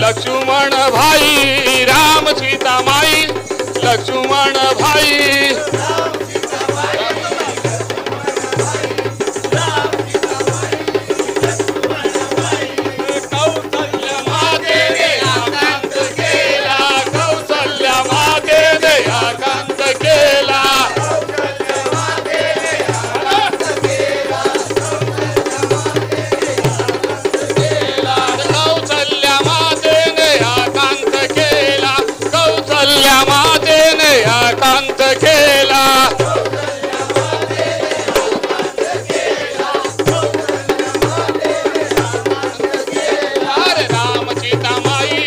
लक्ष्मण भाई राम सीता माई लक्ष्मण भाई कौसल्या मातेने आकांत केला कौसल्या मातेने आकांत केला कौसल्या मातेने आकांत केला कौसल्या मातेने आकांत केला राम सीता माई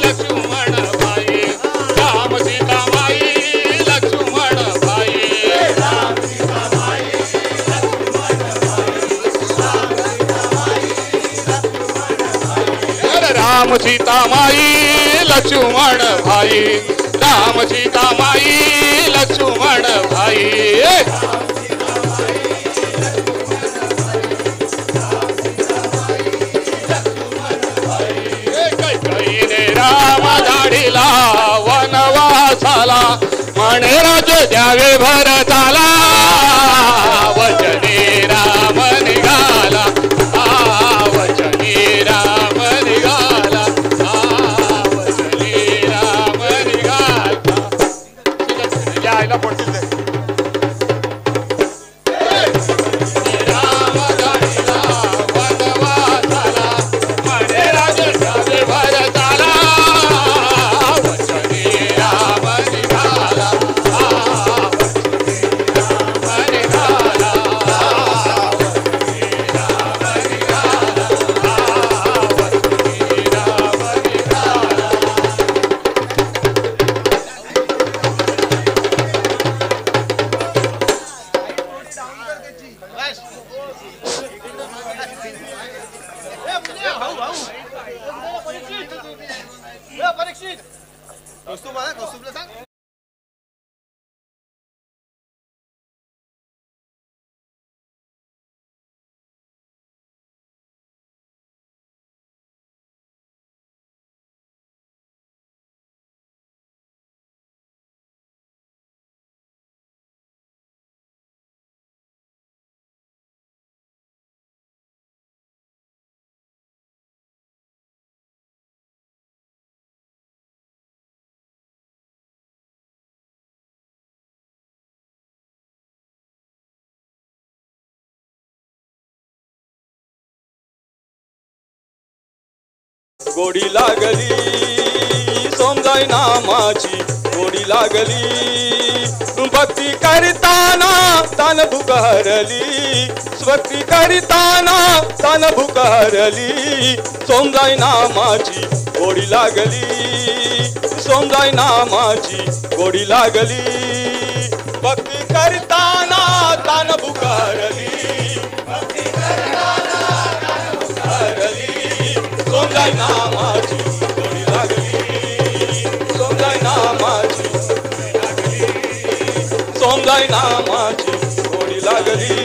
लक्ष्मण भाई राम सीता माई लक्ष्मण भाई राम सीता माई राम सीता माई लक्ष्मण भाई राम सीता माई लक्ष्मण भाई कैकेयीने राम धाडीला वनवासाला म्हणे राज द्यावे भरताला वचने राम निघाला वचने राम निघाला वचने राम निघाला यायला पडतील ते राम धाडीला वनवासाला म्हणे राज द्यावे भरताला वचने राम निघाला गोडी लागली सोमजाई नामाची गोडी लागली भक्ती करताना तान भूक हरली भक्ती करताना तान भूक हरली सोमजाई नामाची गोडी लागली सोमजाई नामाची गोडी लागली भक्ती करताना तान भूक हरली सोमजाई नामाची गोडी लागली सोमजाई नामाची सोमजाई नामाची गोडी लागली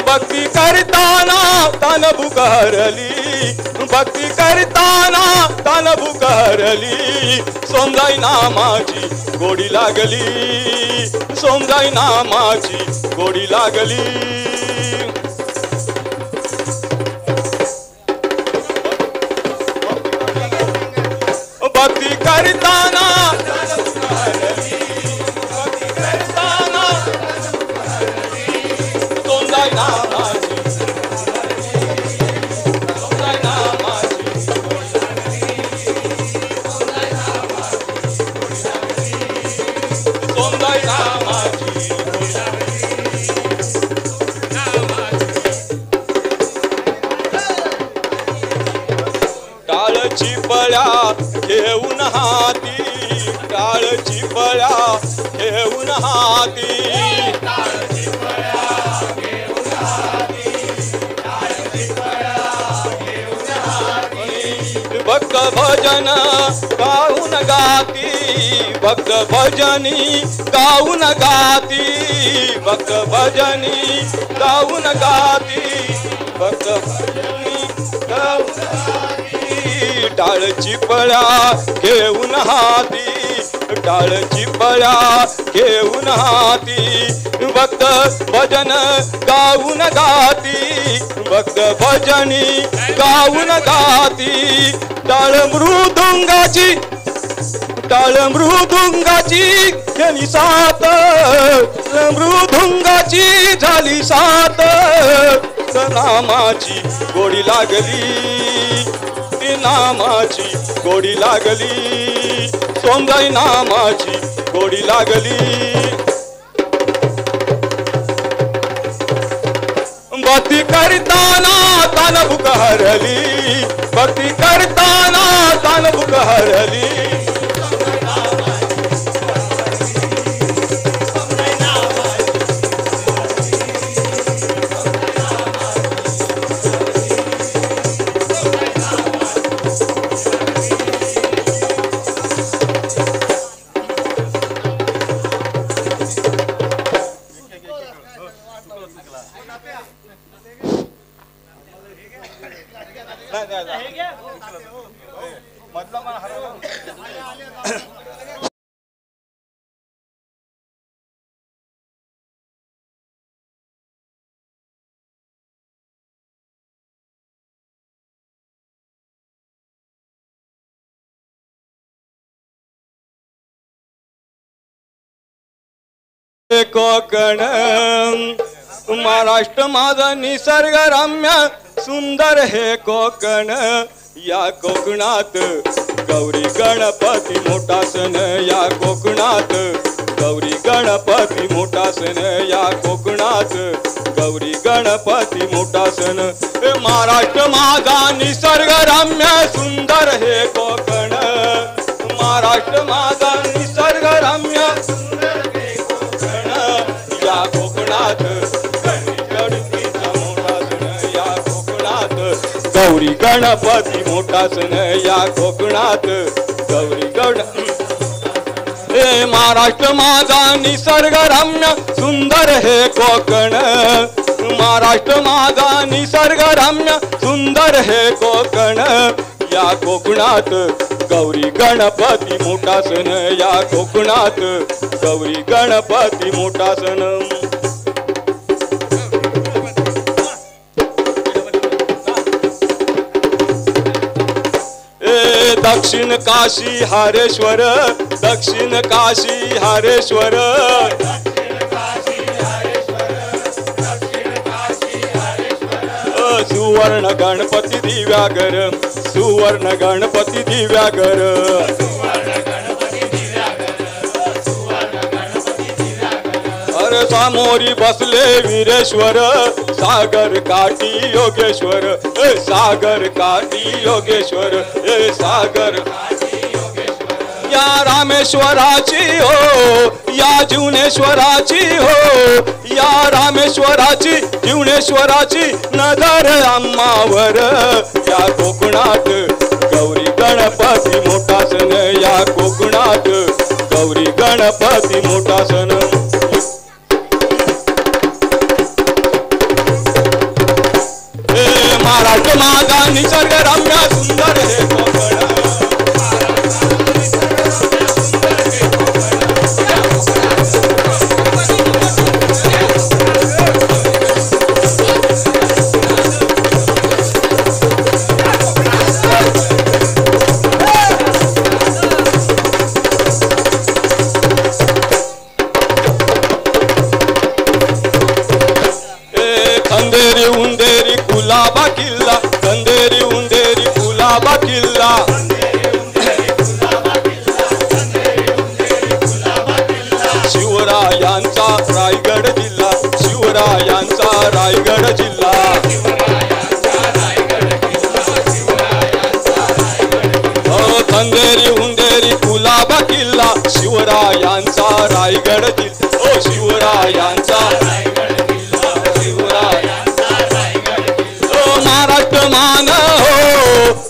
भक्ती करताना तान भूक हरली भक्ती करताना तान भूक हरली सोमजाई नामाची गोडी लागली सोमजाई नामाची गोडी लागली भक्ती करताना सोमजाई नामाची सोमजाई नामाची सोमजाई नामाची टाळची पळ्या घेऊन हाती टाळची पळ्या घेऊन हाती भक्त भजन गाऊन गाती भक्त भजनी गाऊन गाती भक्त भजनी गाऊन गाती भक्त भजनी गाऊन गाती टाळ चिपळ्या घेऊन हाती, टाळ चिपळ्या घेऊन हाती, भक्त भजन गाऊन गाती, भक्त भजनी गाऊन गाती, टाळ मृदुंगाची, टाळ मृदुंगाची झाली सात, मृदुंगाची झाली सात, नामाची गोडी लागली, ती नामाची गोडी लागली, सोमदाई नामाची गोडी लागली. भक्ती करताना तान भूक हरली, भक्ती करताना तान भूक हरली, कोकण महाराष्ट्र माझा निसर्गरम्य सुंदर हे कोकण, या कोकणात गौरी गणपती मोठा सण, या कोकणात गौरी गणपती मोठा सण, या कोकणात गौरी गणपती मोठा सण. महाराष्ट्र माझा निसर्गरम्य सुंदर हे कोकण, महाराष्ट्र माझा निसर्गरम्य या कोकणात गणपतीचा मोठा सण, या कोकणात गौरी गणपती मोठा सण, या कोकणात गौरी गण. हे महाराष्ट्र माझा निसर्गरम्य सुंदर हे कोकण, महाराष्ट्र माझा निसर्गरम्य सुंदर हे कोकण, या कोकणात गौरी गणपती मोठा सण, या कोकणात गौरी गणपती मोठा सण. दक्षिण काशी हरेश्वर, दक्षिण काशी हरेश्वर, सुवर्ण गणपती दिव्यागर, सुवर्ण गणपती दिव्यागर, अरे सामोरी बसले वीरेश्वर, सागर काठी योगेश्वर, सागर काठी योगेश्वर, सागर या रामेश्वराची हो, या जीवनेश्वराची हो, या रामेश्वराची जीवनेश्वराची नजर आम्हावर, या कोकणात गौरी गणपती मोठा सण, या कोकणात गौरी गणपती मोठा सण. महाराष्ट्र माझा निसर्गरम्य सुंदर हे कोकण, खंदेरी उंदेरी कुलाबा किल्ला, खंदेरी उंदेरी कुलाबा किल्ला, शिवरायांचा रायगड जिल्हा, शिवरायांचा रायगड जिल्हा, खंदेरी उंदेरी कुलाबा किल्ला, शिवरायांचा रायगड जिल्हा, ओ शिवरायांचा महाराष्ट्र मान हो,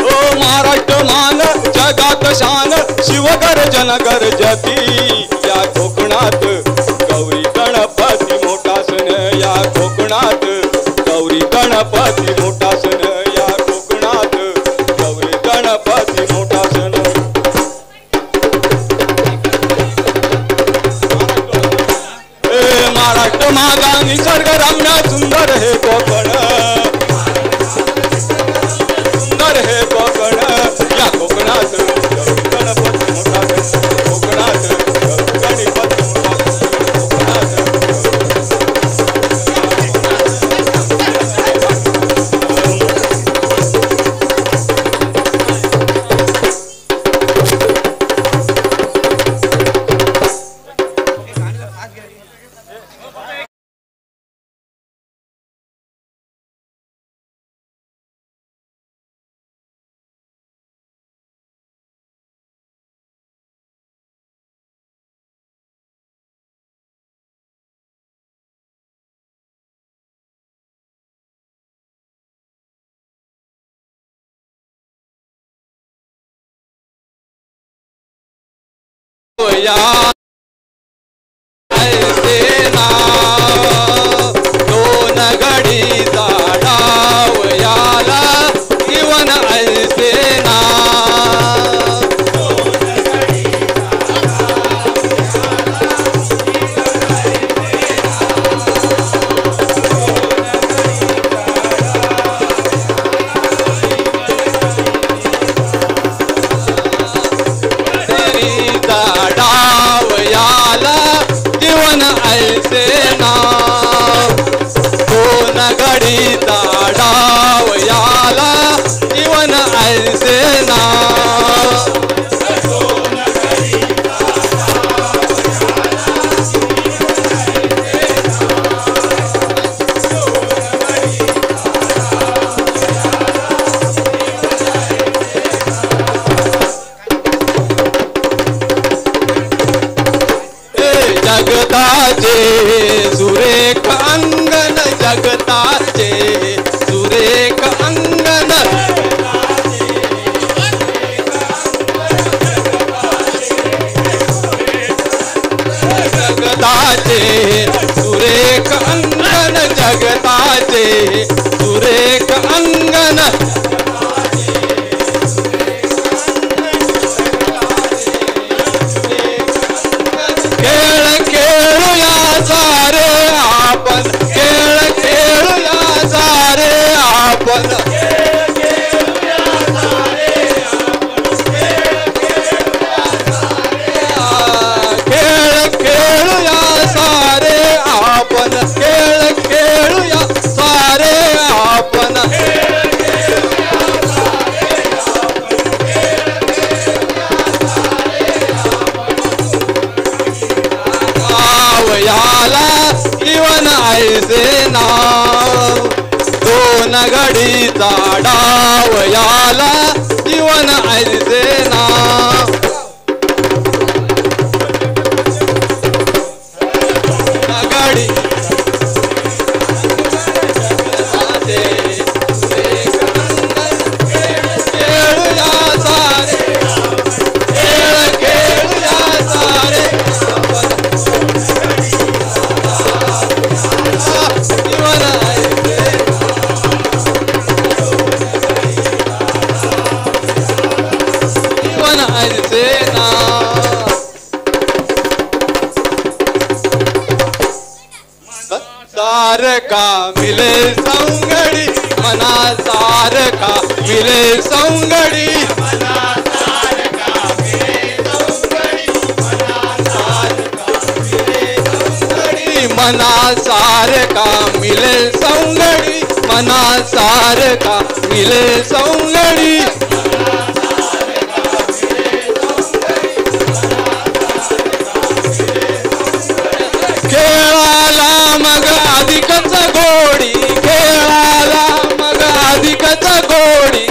ओ महाराष्ट्र मान जगात शान, शिवगर्जन गर्जती, या कोकणात गौरी गणपती मोठा सण, या कोकणात गौरी गणपती मोठा सण, या कोकणात गौरी गणपती गावाकड या कोकणात गणपती मोठा गणपती कोकणात गणपती मोठा या सेना दोन घडी डावयाला जीवन ऐसेना जीवन ऐसेना दोन घडी डावयाला जीवन ऐसेना जगताचे सुरेख अंगण जगताचे सुरेख अंगण जगताचे सुरेख अंगण जगताचे सुरेख अंगण जीवन ऐसेना दोन घडी डावयाला जीवन ऐसेना घडी सारका मिले सौंगडी मना सारका मिले सौंगडी मना सारका मिले सौंगडी मना सारका मिले सौंगडी खेळाला मग अधिकच गोडी खेळाला मग अधिकच गोडी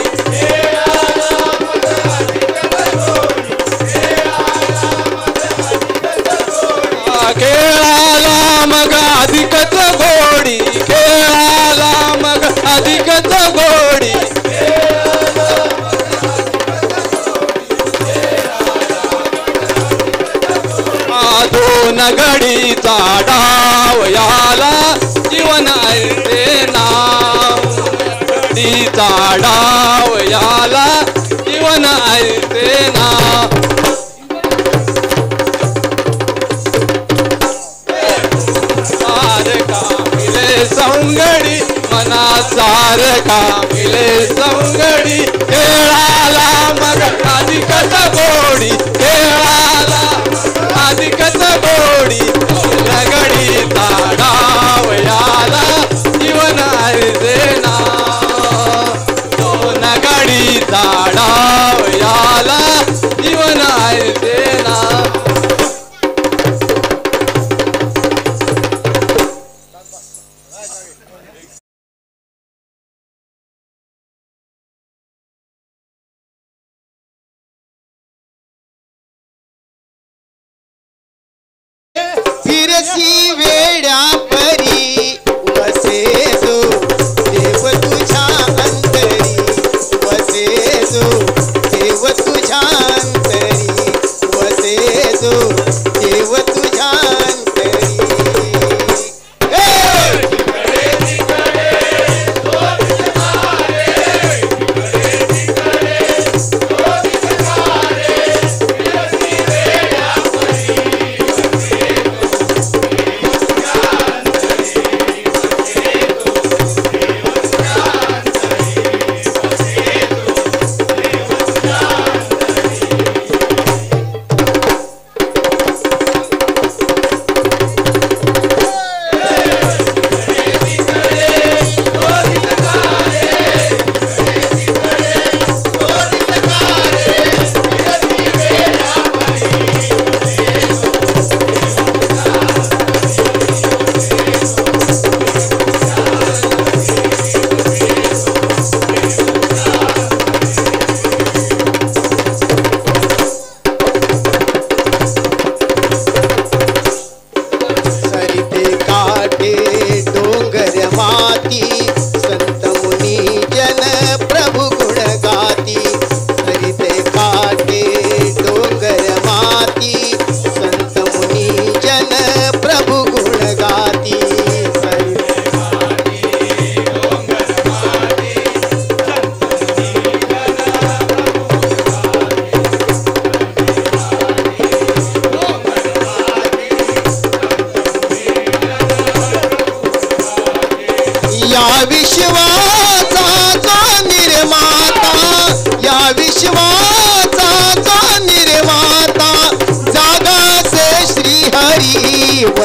खेळाला मग अधिकच गोडी खेळाला मग अधिकच गोडी दोन घडीचा डावयाला जीवन ऐसेना घडीचा डावयाला जीवन ऐसेना सारका मिले सौंगडी मना तारका मिले सवंगडी खेळाला मग अधिकच गोडी खेळाला अधिकच गोडी लगडी ताडावयाला जीवन हरिसेना नगडी ताडावयाला जीवन हरिसेना फिरसी वेड्या परी वसे जो देव तुझ्या अंतरी वसे जो देव तुझ्या अंतरी वसे जो देव तुझ्या अंतरी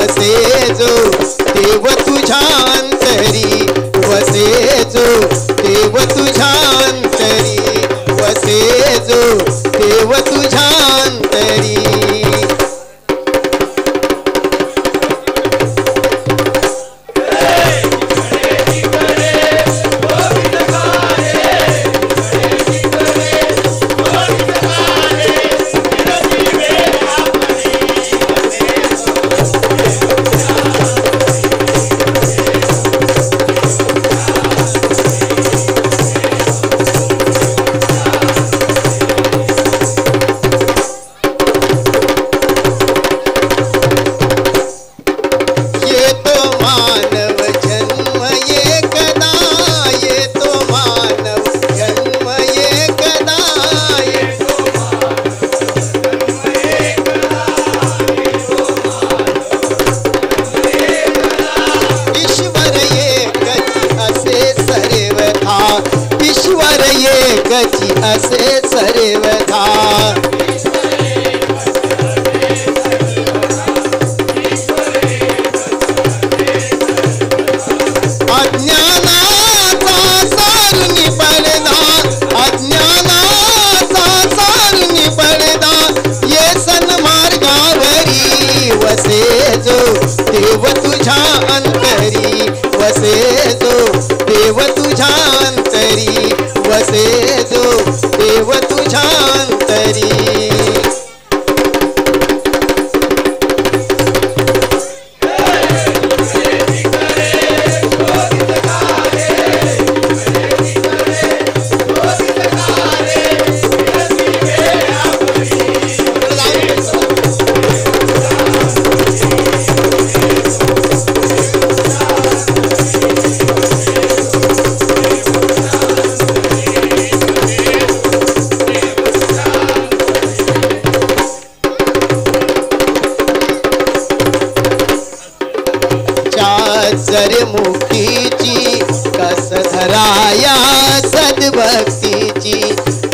वसे जो देव तुझ्या अंतरी वसे जो देव तुझ्या अंतरी वसे जो देव तुझ्या अंतरी असे सर्वथा अज्ञानाचा सारुनी पडदा अज्ञानाचा सारुनी पडदा ये सन्मार्गावरी वसे जो देव तुझ्या अंतरी वसे जो देव तुझ्या अंतरी वसे जो देव तुझ्या अंतरी जर मुक्तीची कस धरा धराया सद्भक्तीची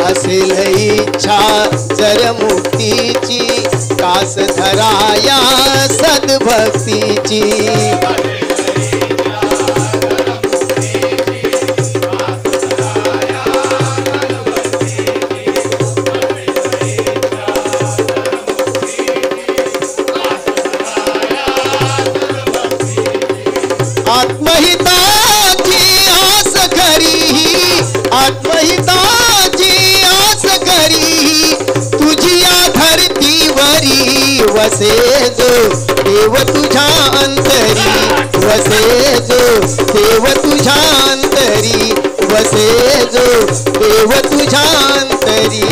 असेल इच्छा जर मुक्तीची कास धराया सद्भक्तीची आत्महिताची आस खरी आत्महिताची आस खरी तुझी या धरतीवरी वसे जो देव तुझ्या अंतरी वसे जो देव तुझ्या अंतरी वसे जो देव तुझ्या अंतरी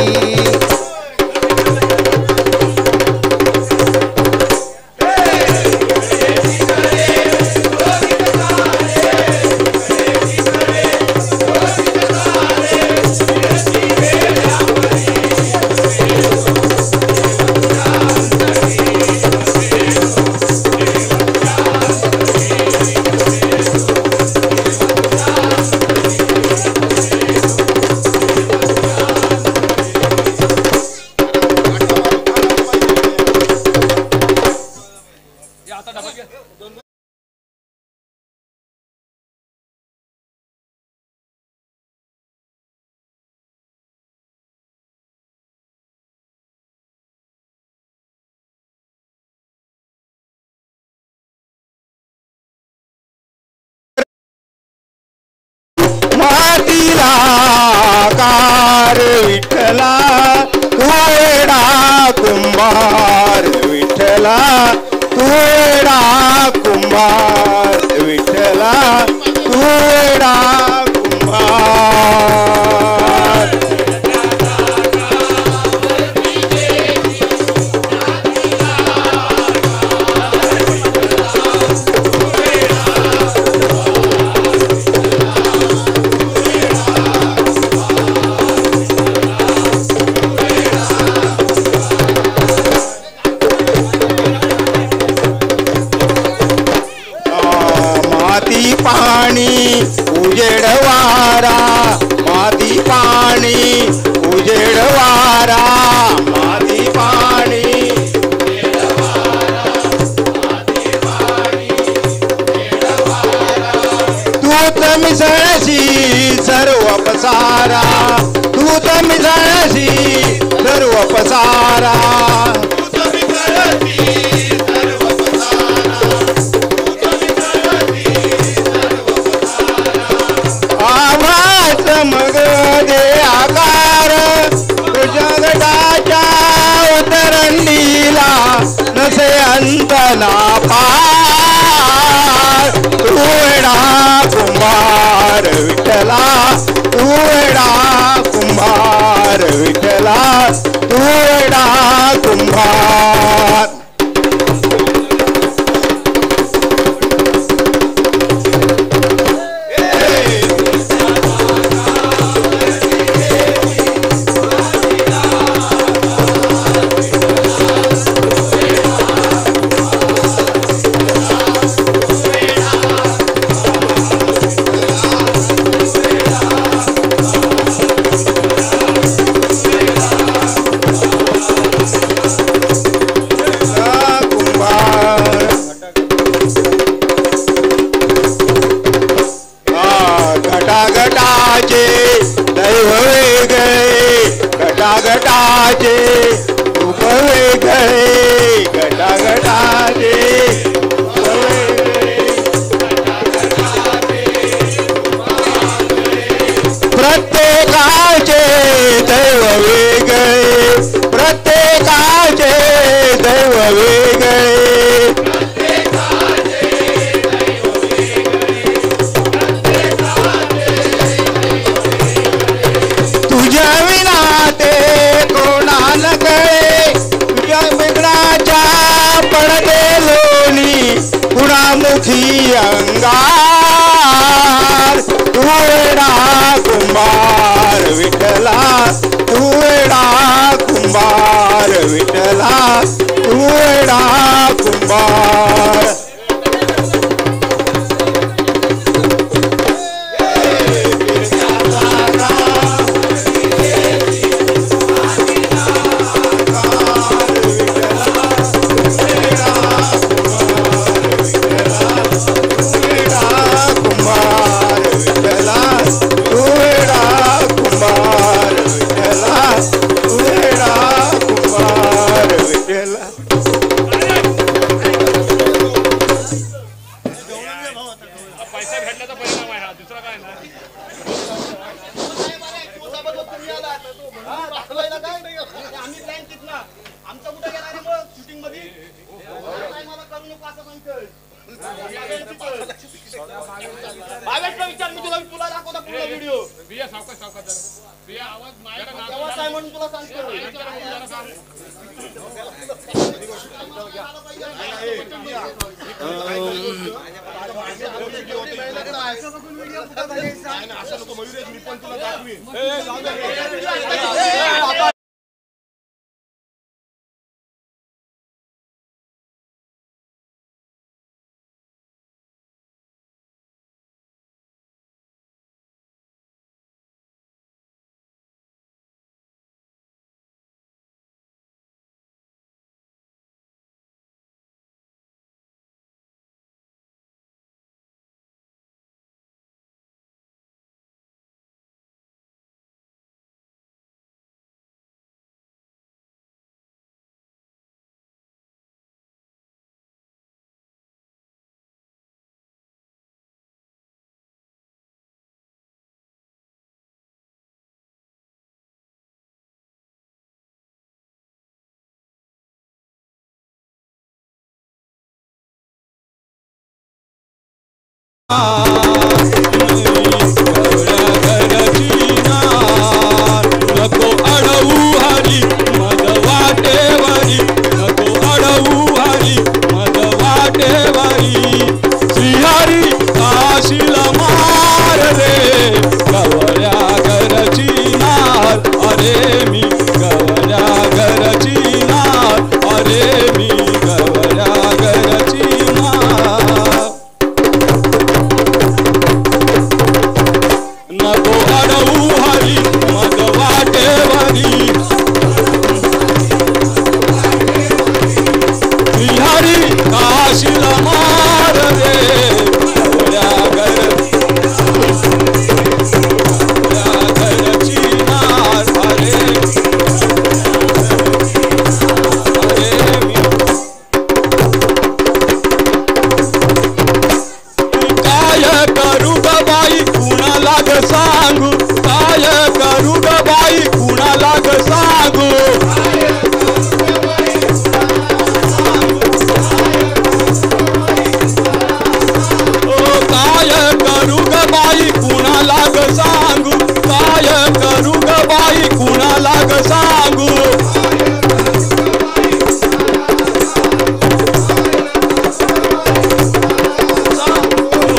मातीला कार विठ्ठला तुळडा कुंभार विठ्ठला तुळडा कुंभार विठ्ठला तुळडा कुंभार पाणी उजेड वारा माती पाणी उजेड वारा माती पाणी तूत मिसळशी सर्व पसारा तूत मिसळशी सर्व पसारा मग दे आकार तुझ्या गटाच्या उतरंडीला नसे अंत ना पार तुळडा कुंभार विठ्ठला तुळडा कुंभार विठ्ठला तुळडा कुंभार गटागटाचे रूप वेगळे गटागटाचे प्रत्येकाचे दैव वेगळे प्रत्येकाचे दैव वेगळे तुझ्या विना ते कोणाला कळे तुझ्या बिघडाच्या पडते लोणी कुणामुखी अंगार तुळडा कुंभार विठ्ठला तुळडा कुंभार विठ्ठला तुळडा कुंभार आम्ही प्लॅन कितना आमचा कुठे गेला रे मग शूटिंग मध्ये मला करू नको असं सांगतोय बावेशला विचार मी तुला दाखवतो पूर्ण व्हिडिओ बिया सावकाश सावकाश जरा. बिया आवाज माझ्या तेव्हा काय म्हणून तुला सांगतोय असं नको मयुरेश, मी पण तुला दाखवीन. नको अडवू हरी मग वाटेवरी, नको अडवू हरी मग वाटेवरी. श्रीहरी काशीला मार रे गवळ्या घरची नार, अरे मी गवळ्या घरची नार, अरे मी गवळ्या घरची नार. नको अडवू हरी मग वाटेवरी, श्रीहरी काशीला मार रे गवळ्या घरची नार, अरे मी काय करू ग बाई कुणाला ग सांगू, काय करू ग बाई कुणाला ग सांगू. ओ काय करू ग बाई कुणाला ग सांगू, काय करू ग बाई कुणाला ग सांगू.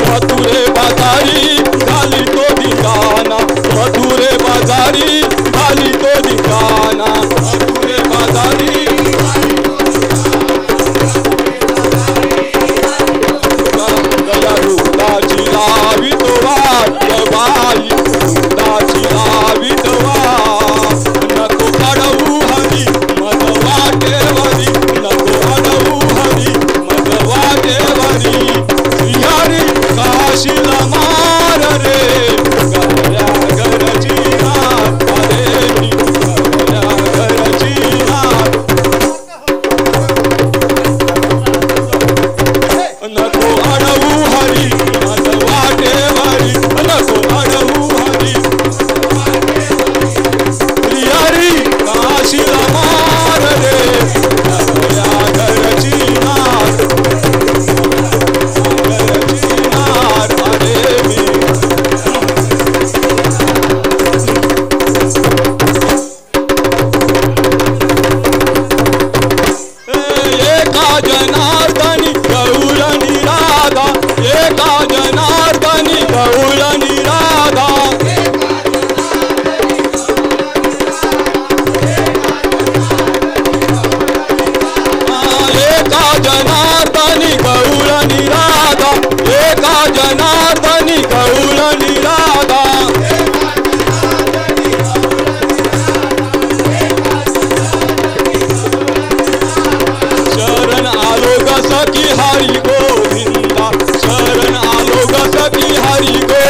मथुरे बाजारी घाली तो दिकाना, मथुरे बाजारी घाली तो दिकाना, मथुरे बाजारी गया रुदाची लावी तो वाट बाई, रुदाची लावी तो वाट. नको अडवू हरी मग वाटेवरी, नको अडवू हरी मग वाटेवरी. श्रीहरी काशीला मार रे गवळ्या घरची नार, अरे मी गवळ्या घरची नार. नको अडवू हरी मग वाटेवरी, नको अडवू हरी. श्रीहरी काशीला मार रे गवळ्या घरची नार, घरची नार, अरे मी. एका जनार्दनी गौर निराधा, एका जनार्दनी गौर निराधा. एका जनार्दनी गौर निराधा, एका जनार्दनी गौर निराधा. शरण आलो ग सखी हरी गोविंदा, शरण आलो ग सखी हरी गोविंदा.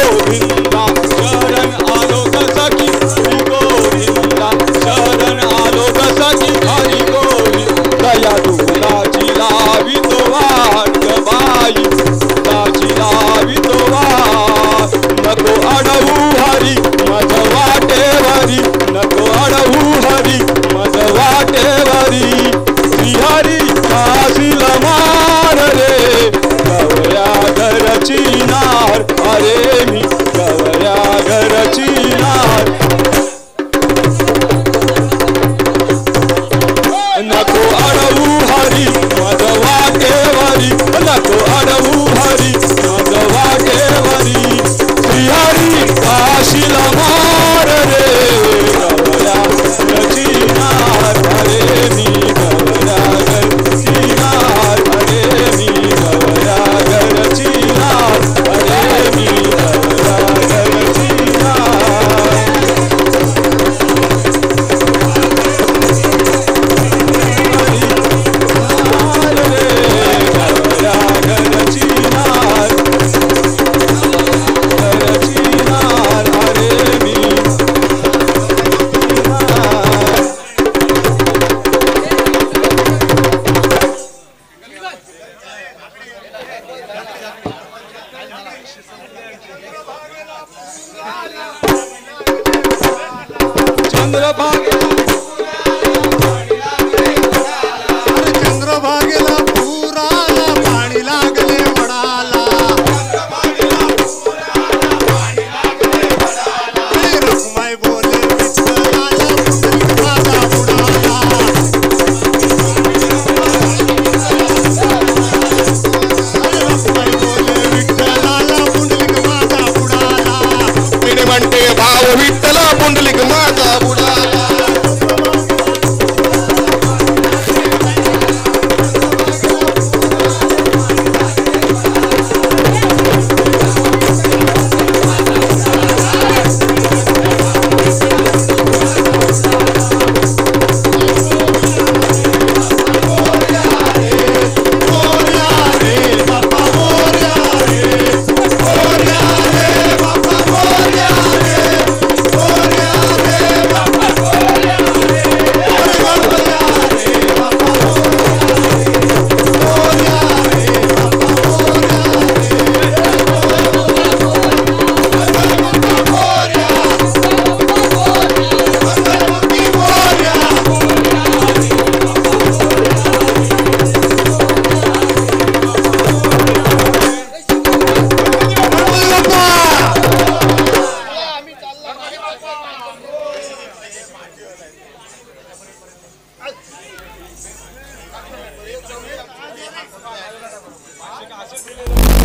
बक्षीस दिले जाते.